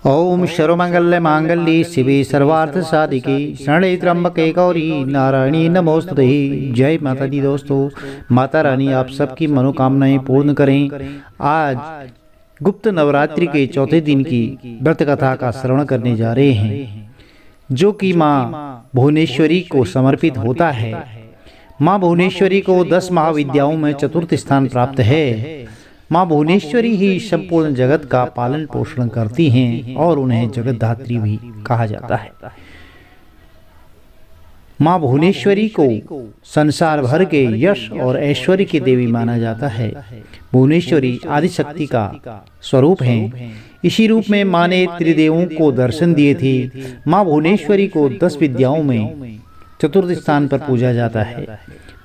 ओम सर्वमंगल मांगल्ये शिवे सर्वार्थ साधिके शरणे त्र्यंबके गौरी नारायणी नमोस्तुते। जय माता दी। दोस्तों, माता रानी आप सबकी मनोकामनाएं पूर्ण करें। आज गुप्त नवरात्रि के चौथे दिन की व्रत कथा का श्रवण करने जा रहे हैं, जो कि माँ भुवनेश्वरी को समर्पित होता है। माँ भुवनेश्वरी को 10 महाविद्याओं में चतुर्थ स्थान प्राप्त है। माँ भुवनेश्वरी ही संपूर्ण जगत का पालन पोषण करती हैं और उन्हें जगतधात्री भी कहा जाता है। माँ भुवनेश्वरी को संसार भर के यश और ऐश्वर्य की देवी माना जाता है। भुवनेश्वरी आदिशक्ति का स्वरूप है। इसी रूप में माँ ने त्रिदेवों को दर्शन दिए थे। माँ भुवनेश्वरी को 10 विद्याओं में चतुर्थ स्थान पर पूजा जाता है।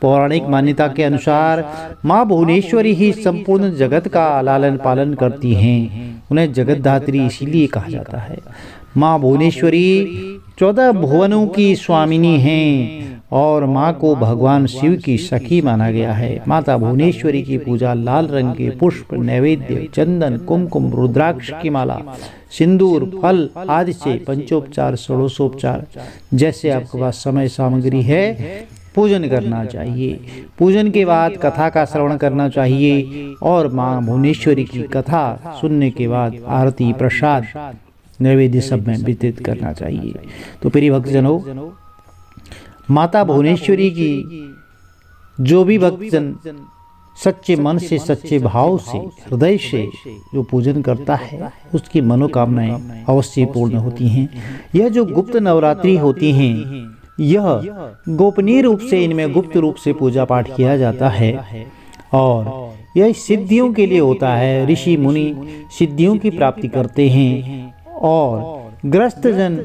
पौराणिक मान्यता के अनुसार माँ भुवनेश्वरी ही संपूर्ण जगत का लालन पालन करती हैं। उन्हें जगतधात्री इसीलिए कहा जाता है। माँ भुवनेश्वरी 14 भुवनों की स्वामिनी हैं और माँ को भगवान शिव की सखी माना गया है। माता भुवनेश्वरी की पूजा लाल रंग के पुष्प, नैवेद्य, चंदन, कुमकुम, रुद्राक्ष की माला, सिंदूर, फल आदि से पंचोपचार, षोडशोपचार जैसे आपके पास समय सामग्री है पूजन करना चाहिए। पूजन के बाद कथा का श्रवण करना चाहिए और माँ भुवनेश्वरी की कथा सुनने के बाद आरती, प्रसाद, नैवेद्य सब में वितरित करना चाहिए। तो प्रिय भक्तजनों, माता भुवनेश्वरी की जो भी भक्तजन सच्चे मन से, सच्चे भाव से, हृदय से जो पूजन करता है, उसकी मनोकामनाएं अवश्य पूर्ण होती हैं। यह जो गुप्त नवरात्रि होती हैं, यह गोपनीय रूप से, इनमें गुप्त रूप से पूजा पाठ किया जाता है और यह सिद्धियों के लिए होता है। ऋषि मुनि सिद्धियों की प्राप्ति करते हैं और ग्रस्त जन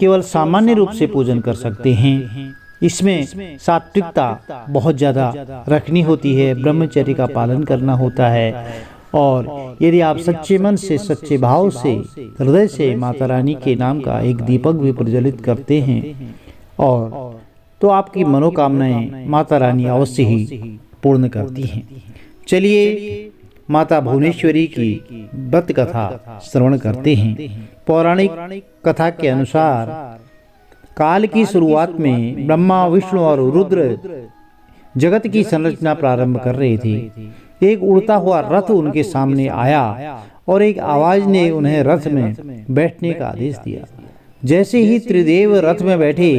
केवल सामान्य रूप से पूजन कर सकते हैं। इसमें सात्विकता बहुत ज़्यादा रखनी होती है, ब्रह्मचर्य का पालन करना होता है और यदि आप सच्चे मन से, सच्चे भाव से, हृदय से माता रानी के नाम का एक दीपक भी प्रज्वलित करते हैं और तो आपकी मनोकामनाएं माता रानी अवश्य ही पूर्ण करती हैं। चलिए माता भुवनेश्वरी की व्रत कथा श्रवण करते हैं। पौराणिक कथा के अनुसार काल की शुरुआत में ब्रह्मा, विष्णु और रुद्र जगत की संरचना प्रारंभ कर रहे थे। एक उड़ता हुआ रथ उनके सामने आया और एक आवाज ने उन्हें रथ में बैठने का आदेश दिया। जैसे ही त्रिदेव रथ में बैठे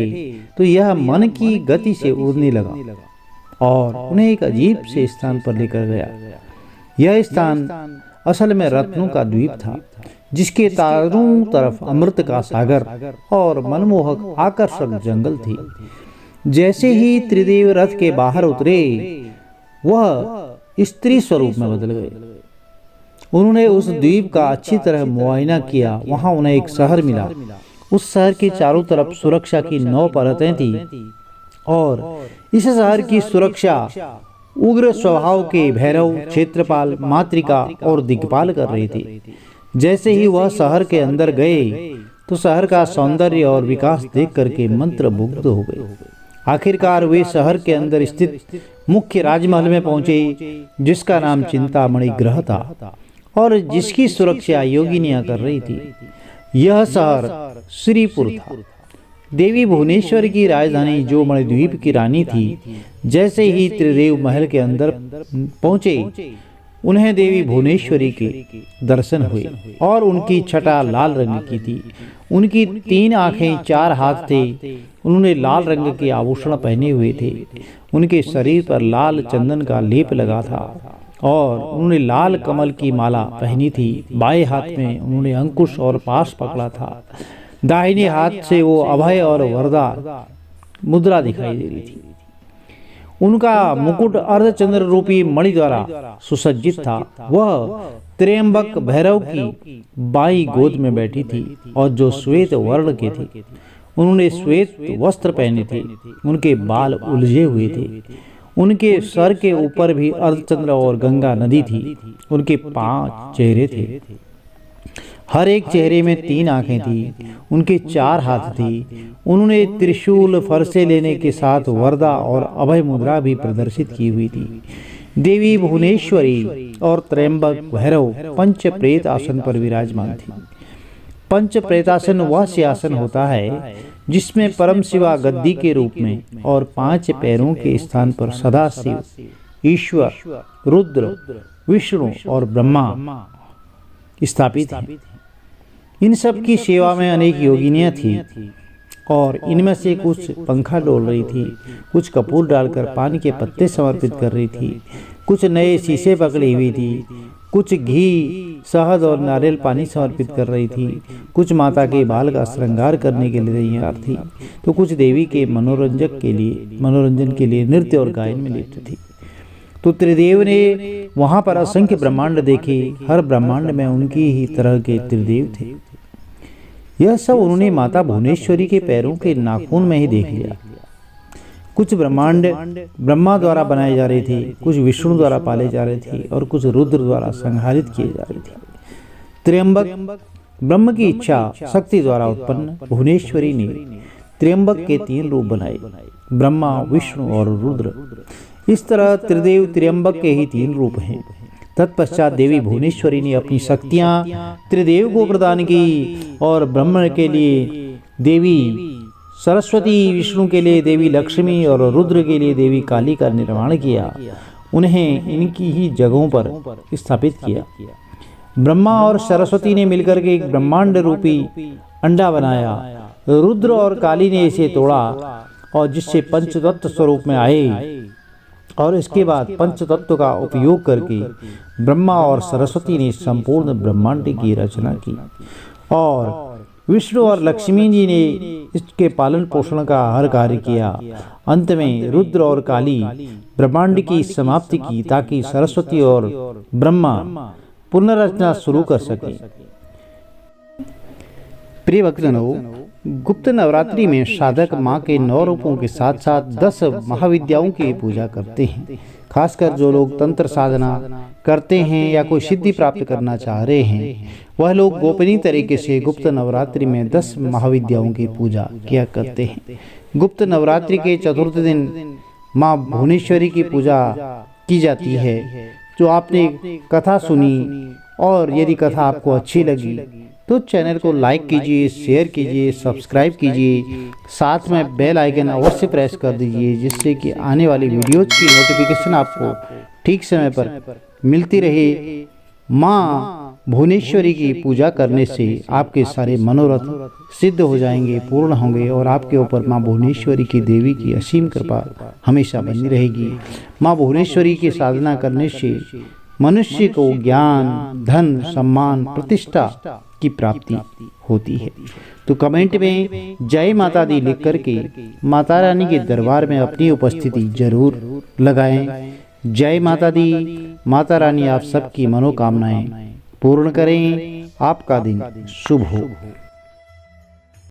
तो यह मन की गति से उड़ने लगा और उन्हें एक अजीब से स्थान पर लेकर गया। यह स्थान असल में रत्नों का द्वीप था, जिसके चारों तरफ अमृत का सागर और मनमोहक आकर्षक जंगल थे। जैसे ही त्रिदेव रथ के बाहर उतरे, वह स्त्री स्वरूप में बदल गए। उन्होंने उस द्वीप का अच्छी तरह मुआयना किया। वहां उन्हें एक शहर मिला। उस शहर के चारों तरफ सुरक्षा की 9 परतें थी और इस शहर की सुरक्षा उग्र स्वभाव के भैरव, क्षेत्रपाल, मातृका और दिग्पाल कर रहे थे। जैसे ही वह शहर के अंदर गए तो शहर का सौंदर्य और विकास देख करके मंत्रमुग्ध हो गए। आखिरकार वे शहर के अंदर स्थित मुख्य राजमहल में पहुंचे, जिसका नाम चिंतामणि ग्रह था और जिसकी सुरक्षा योगिनियां कर रही थी। यह शहर श्रीपुर था। देवी भुवनेश्वर की राजधानी जो मणिद्वीप की रानी थी, जैसे ही त्रिदेव महल के अंदर पहुंचे, उन्हें देवी भुवनेश्वरी के दर्शन हुए और उनकी छटा लाल रंग की थी। उनकी 3 आंखें, 4 हाथ थे। उन्होंने लाल रंग के आभूषण पहने हुए थे। उनके शरीर पर लाल चंदन का लेप लगा था और उन्होंने लाल कमल की माला पहनी थी। बाएं हाथ में उन्होंने अंकुश और पाश पकड़ा था। दाहिने हाथ से वो अभय और वरदा मुद्रा दिखाई दे रही थी। उनका मुकुट अर्धचंद्र रूपी मणि द्वारा सुसज्जित था। वह त्र्यंबक भैरव की बाई गोद में बैठी थी और जो श्वेत वर्ण के थे। उन्होंने श्वेत वस्त्र पहने थे। उनके बाल उलझे हुए थे। उनके सर के ऊपर भी अर्धचंद्र और गंगा नदी थी। उनके 5 चेहरे थे। हर एक चेहरे में 3 आंखें थी। उनके 4 हाथ थे। उन्होंने त्रिशूल, फरसे लेने के साथ वरदा और अभय मुद्रा भी प्रदर्शित की हुई थी। देवी भुवनेश्वरी और त्र्यंबक भैरव पंच प्रेत आसन पर विराजमान थी। पंच प्रेतासन वह सिंहासन होता है जिसमें परम शिवा गद्दी के रूप में और 5 पैरों के स्थान पर सदा शिव, ईश्वर, रुद्र, विष्णु और ब्रह्मा स्थापित हैं। इन सब की सेवा में अनेक योगिनियां थी और इनमें से कुछ पंखा डोल रही थी, कुछ कपूर डालकर पान के पत्ते समर्पित कर रही थी, कुछ नए शीशे पकड़ी हुई थी, कुछ घी, शहद और नारियल पानी समर्पित कर रही थी, कुछ माता के बाल का श्रृंगार करने के लिए तैयार थी, तो कुछ देवी के मनोरंजन के लिए नृत्य और गायन में लिप्त थी। तो त्रिदेव ने वहां पर असंख्य ब्रह्मांड देखे, हर ब्रह्मांड में उनकी ही तरह के त्रिदेव थे। यह सब उन्होंने माता भुवनेश्वरी के पैरों के नाखून में ही देख लिया। कुछ ब्रह्मांड ब्रह्मा द्वारा बनाए जा रहे थे, कुछ विष्णु द्वारा पाले जा रहे थे और कुछ रुद्र द्वारा संहारित किए जा रहे थे। त्र्यंबक ब्रह्म की इच्छा शक्ति द्वारा उत्पन्न भुवनेश्वरी ने त्र्यंबक के 3 रूप बनाए, ब्रह्मा, विष्णु और रुद्र। इस तरह त्रिदेव त्र्यंबक के ही 3 रूप हैं। तत्पश्चात देवी भुवनेश्वरी ने अपनी शक्तियां त्रिदेव को प्रदान की और ब्रह्म के लिए देवी सरस्वती, विष्णु के लिए देवी लक्ष्मी और रुद्र के लिए देवी काली का निर्माण किया। उन्हें इनकी ही जगहों पर स्थापित किया। ब्रह्मा और सरस्वती ने मिलकर के एक ब्रह्मांड रूपी अंडा बनाया। रुद्र और काली ने इसे तोड़ा और जिससे पंचतत्व स्वरूप में आए और इसके बाद पंचतत्व का उपयोग करके ब्रह्मा और सरस्वती ने संपूर्ण ब्रह्मांड की रचना की और विष्णु और लक्ष्मी जी ने इसके पालन पोषण का हर कार्य किया। अंत में रुद्र और काली ब्रह्मांड की समाप्ति की ताकि सरस्वती और ब्रह्मा पुनर्रचना शुरू कर सके। प्रिय भक्तजनों, गुप्त नवरात्रि में साधक माँ के 9 रूपों के साथ साथ 10 महाविद्याओं की पूजा करते हैं। खासकर जो लोग तंत्र साधना करते हैं या कोई सिद्धि प्राप्त करना चाह रहे हैं, वह लोग गोपनीय तरीके से गुप्त नवरात्रि में 10 महाविद्याओं की पूजा किया करते हैं। गुप्त नवरात्रि के चतुर्थ दिन माँ भुवनेश्वरी की पूजा की जाती है। जो आपने कथा सुनी और यदि कथा आपको अच्छी लगी तो चैनल को लाइक कीजिए, शेयर कीजिए, सब्सक्राइब कीजिए, साथ में बेल आइकन अवश्य प्रेस कर दीजिए जिससे कि आने वाली वीडियोज की नोटिफिकेशन आपको ठीक समय पर मिलती रहे। माँ भुवनेश्वरी की पूजा करने से आपके सारे मनोरथ सिद्ध हो जाएंगे, पूर्ण होंगे और आपके ऊपर माँ भुवनेश्वरी की देवी की असीम कृपा हमेशा बनी रहेगी। माँ भुवनेश्वरी की साधना करने से मनुष्य को ज्ञान, धन, सम्मान, प्रतिष्ठा की प्राप्ति होती है। तो कमेंट में जय माता दी लिख करके माता रानी के दरबार में अपनी उपस्थिति जरूर लगाएं। जय माता दी। माता रानी आप सबकी मनोकामनाएं पूर्ण करें। आपका दिन शुभ हो।